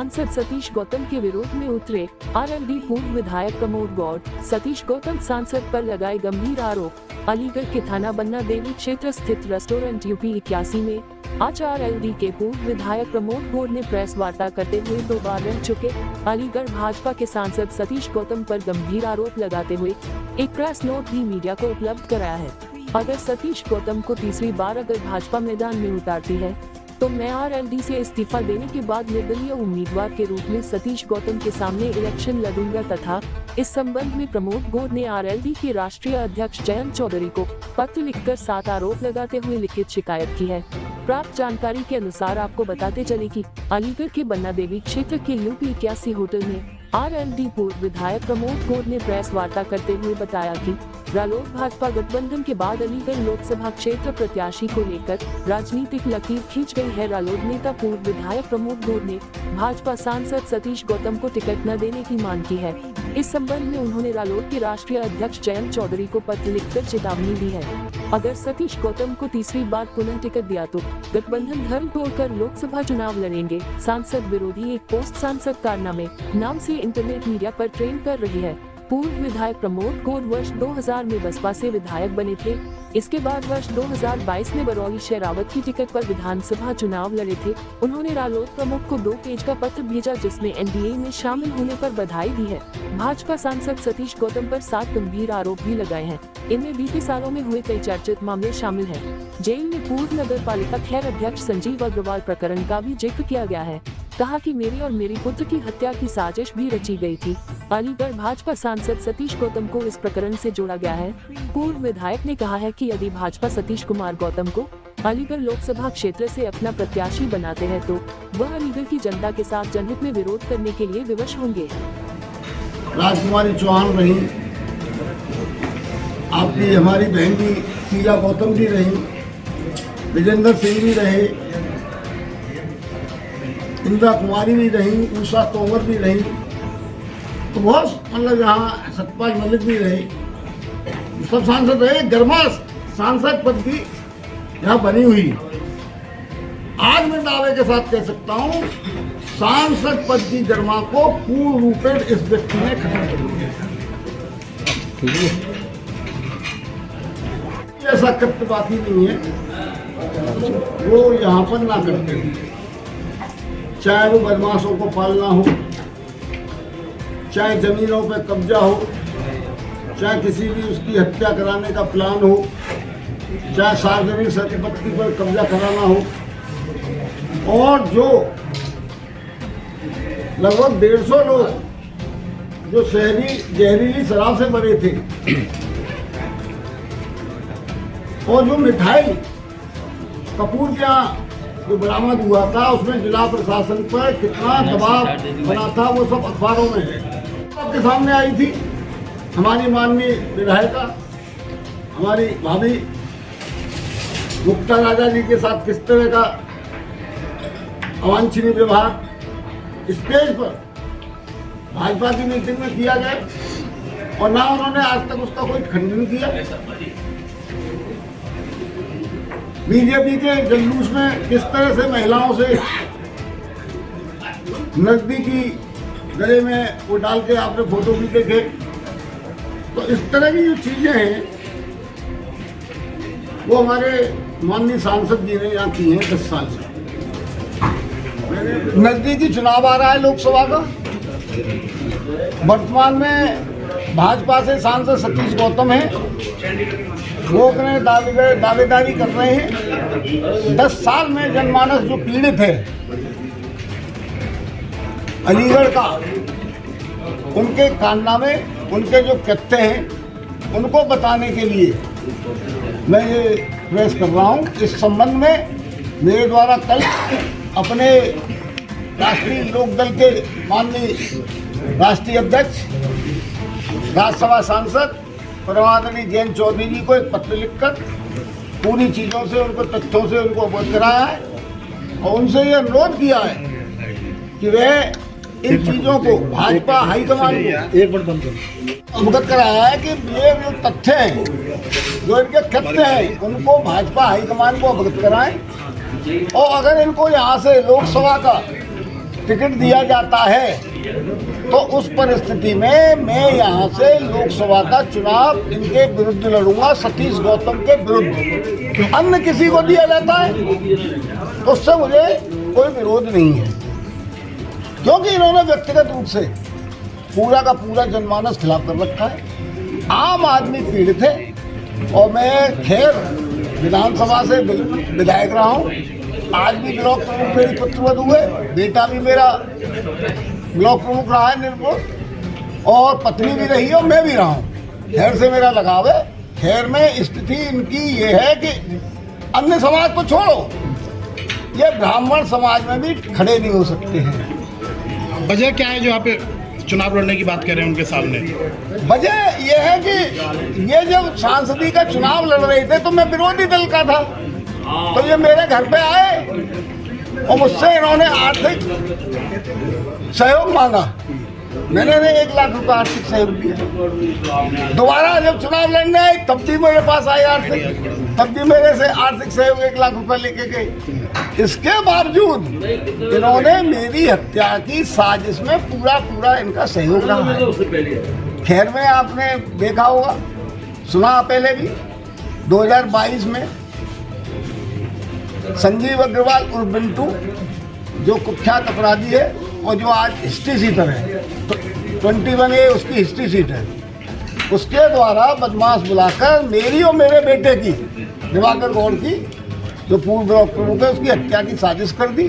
सांसद सतीश गौतम के विरोध में उतरे आरएलडी पूर्व विधायक प्रमोद गौड़। सतीश गौतम सांसद पर लगाए गंभीर आरोप। अलीगढ़ के थाना बन्ना देवी क्षेत्र स्थित रेस्टोरेंट यूपी 81 में आज आरएलडी के पूर्व विधायक प्रमोद गौड़ ने प्रेस वार्ता करते हुए 2 बार रह चुके अलीगढ़ भाजपा के सांसद सतीश गौतम पर गंभीर आरोप लगाते हुए एक प्रेस नोट भी मीडिया को उपलब्ध कराया है। अगर सतीश गौतम को तीसरी बार अगर भाजपा मैदान में उतारती है तो मैं आरएलडी से इस्तीफा देने के बाद निर्दलीय उम्मीदवार के रूप में सतीश गौतम के सामने इलेक्शन लड़ूंगा तथा इस संबंध में प्रमोद गौड़ ने आरएलडी के राष्ट्रीय अध्यक्ष जयंत चौधरी को पत्र लिखकर 7 आरोप लगाते हुए लिखित शिकायत की है। प्राप्त जानकारी के अनुसार आपको बताते चले कि अलीगढ़ के बन्ना देवी क्षेत्र के यूपी 81 होटल में आरएलडी पूर्व विधायक प्रमोद गौड़ ने प्रेस वार्ता करते हुए बताया कि रालोद भाजपा गठबंधन के बाद अलीगढ़ लोकसभा क्षेत्र प्रत्याशी को लेकर राजनीतिक लकीर खींच गई है। रालोद नेता पूर्व विधायक प्रमोद गौड़ ने भाजपा सांसद सतीश गौतम को टिकट न देने की मांग की है। इस संबंध में उन्होंने रालोद के राष्ट्रीय अध्यक्ष जयंत चौधरी को पत्र लिखकर चेतावनी दी है। अगर सतीश गौतम को तीसरी बार पुनः टिकट दिया तो गठबंधन धर्म तोड़कर लोकसभा चुनाव लड़ेंगे। सांसद विरोधी एक पोस्ट सांसद कारनामे नाम से इंटरनेट मीडिया पर ट्रेंड कर रही है। पूर्व विधायक प्रमोद गौड़ वर्ष 2000 में बसपा से विधायक बने थे। इसके बाद वर्ष 2022 में बरौली शेरावत की टिकट पर विधानसभा चुनाव लड़े थे। उन्होंने रालोद प्रमुख को 2 पेज का पत्र भेजा जिसमें एनडीए में शामिल होने पर बधाई दी है। भाजपा सांसद सतीश गौतम पर 7 गंभीर आरोप भी लगाए हैं। इनमें बीते सालों में हुए कई चर्चित मामले शामिल हैं। जेल में पूर्व नगर पालिका खैर अध्यक्ष संजीव अग्रवाल प्रकरण का भी जिक्र किया गया है। कहा कि मेरी और मेरी पुत्र की हत्या की साजिश भी रची गई थी। अलीगढ़ भाजपा सांसद सतीश गौतम को इस प्रकरण से जोड़ा गया है। पूर्व विधायक ने कहा है कि यदि भाजपा सतीश कुमार गौतम को अलीगढ़ लोकसभा क्षेत्र से अपना प्रत्याशी बनाते हैं तो वह अलीगढ़ की जनता के साथ जनहित में विरोध करने के लिए विवश होंगे। राजकुमारी चौहान रही, आपकी हमारी बहन भी शीला गौतम भी रही, विजेंद्र सिंह भी रहे, इंदिरा कुमारी भी रही, उषा तोमर भी रही, तो बहुत मतलब यहाँ सतपाल मलिक भी रहे, सब सांसद रहे। गर्मा सांसद पद की यहाँ बनी हुई। आज मैं दावे के साथ कह सकता हूँ सांसद पद की गर्मा को पूर्ण रूप में इस व्यक्ति ने खत्म कर दिया। ऐसा कत्त बात ही नहीं है, वो यहाँ पर ना करते हैं। चाहे वो बदमाशों को पालना हो, चाहे जमीनों पर कब्जा हो, चाहे किसी भी उसकी हत्या कराने का प्लान हो, चाहे सार्वजनिक संपत्ति पर कब्जा कराना हो, और जो लगभग 150 लोग जो शहरी जहरीली शराब से मरे थे, और जो मिठाई कपूर के यहाँ जो बरामद हुआ था उसमें जिला प्रशासन पर कितना दबाव बना था वो सब अखबारों में है। आपके सामने आई थी हमारी माननीय विधायिका, हमारी भाभी गुप्ता राजा जी के साथ किस तरह का अवांछनीय व्यवहार स्टेज पर भाजपा की मीटिंग में किया गया, और ना उन्होंने आज तक उसका कोई खंडन किया। बीजेपी के जुलूस में किस तरह से महिलाओं से नजदीकी गले में वो डाल के आपने फोटो भी देखे। तो इस तरह की जो चीजें हैं वो हमारे माननीय सांसद जी ने यहाँ की हैं 10 साल से। नजदीकी चुनाव आ रहा है लोकसभा का। वर्तमान में भाजपा से सांसद सतीश गौतम है, वो अपने दावेदारी कर रहे हैं। 10 साल में जनमानस जो पीड़ित है अलीगढ़ का, उनके कारनामे, उनके जो कृत्य हैं उनको बताने के लिए मैं ये प्रेस कर रहा हूँ। इस संबंध में मेरे द्वारा कल अपने राष्ट्रीय लोकदल के माननीय राष्ट्रीय अध्यक्ष राज्यसभा सांसद परमादरणीय जयंत चौधरी जी को एक पत्र लिखकर पूरी चीज़ों से, उनको तथ्यों से उनको अवगत कराया है, और उनसे ये अनुरोध किया है कि वह इन चीज़ों को भाजपा हाईकमान को अवगत कराया है कि ये जो तथ्य हैं, जो इनके कृत्य हैं, उनको भाजपा हाईकमान को अवगत कराएं, और अगर इनको यहाँ से लोकसभा का टिकट दिया जाता है तो उस परिस्थिति में मैं यहाँ से लोकसभा का चुनाव इनके विरुद्ध लड़ूंगा, सतीश गौतम के विरुद्ध। अन्य किसी को दिया जाता है तो उससे मुझे कोई विरोध नहीं है, क्योंकि इन्होंने व्यक्तिगत रूप से पूरा का पूरा जनमानस खिलाफ कर रखा है। आम आदमी पीड़ित है और मैं खैर विधानसभा से विधायक रहा हूँ, आज भी ब्लॉक प्रमुख मेरी पुत्रवध हुए, बेटा भी मेरा ब्लॉक प्रमुख रहा है निर्मोल, और पत्नी भी रही और मैं भी रहा हूँ। खैर से मेरा लगाव है। खैर में स्थिति इनकी ये है कि अन्य समाज को छोड़ो, ये ब्राह्मण समाज में भी खड़े नहीं हो सकते हैं। वजह क्या है जो यहाँ पे चुनाव लड़ने की बात कर रहे हैं उनके सामने? वजह ये है कि ये जब सांसदी का चुनाव लड़ रहे थे तो मैं विरोधी दल का था, तो ये मेरे घर पे आए और मुझसे इन्होंने आर्थिक सहयोग मांगा। मैंने 1 लाख रुपए आर्थिक सहयोग दिया। दोबारा जब चुनाव लड़ने आए तब भी मेरे पास आए आर्थिक, तब भी मेरे से आर्थिक सहयोग 1 लाख रुपए लेके गए। इसके बावजूद इन्होंने मेरी हत्या की साजिश में पूरा इनका सहयोग रहा है। खैर में आपने देखा होगा, सुना पहले भी 2022 में संजीव अग्रवाल उर्फ बिंटू, जो कुख्यात अपराधी है और जो आज हिस्ट्री सीटर है, तो 21A उसकी हिस्ट्री सीट है, उसके द्वारा बदमाश बुलाकर मेरी और मेरे बेटे की, दिवाकर गौड़ की, जो पूर्व ब्लॉक प्रमुख है, उसकी हत्या की साजिश कर दी।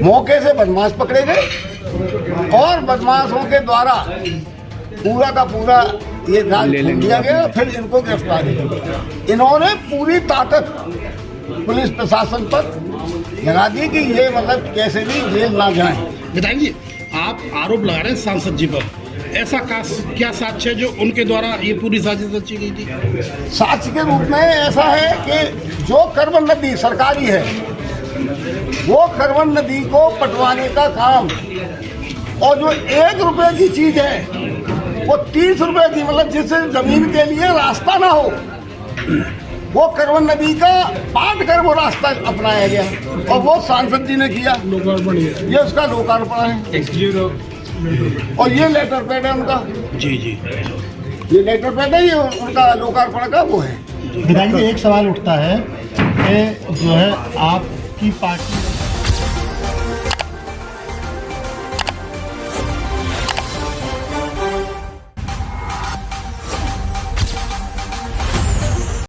मौके से बदमाश पकड़े गए और बदमाशों के द्वारा पूरा का पूरा ये राज खोल दिया गया। फिर इनको गिरफ्तारी की। इन्होंने पूरी ताकत पुलिस प्रशासन पर लगा दी कि ये मतलब कैसे भी जेल ना जाए। विधायक जी, आप आरोप लगा रहे हैं सांसद जी पर, ऐसा क्या साक्ष्य है जो उनके द्वारा ये पूरी साजिश रची गई थी? साक्ष्य के रूप में ऐसा है कि जो करवन नदी सरकारी है, वो करवन नदी को पटवाने का काम, और जो 1 रुपए की चीज है वो 30 रुपए की, मतलब जिससे जमीन के लिए रास्ता ना हो, वो करवन नदी का बांट कर वो रास्ता अपनाया गया और वो सांसद जी ने किया। ये उसका लोकार्पण है और ये लेटर पैड है उनका। जी, ये लेटर पैड है, ये उनका लोकार्पण का वो है। विधायक जी, एक सवाल उठता है कि जो है आपकी पार्टी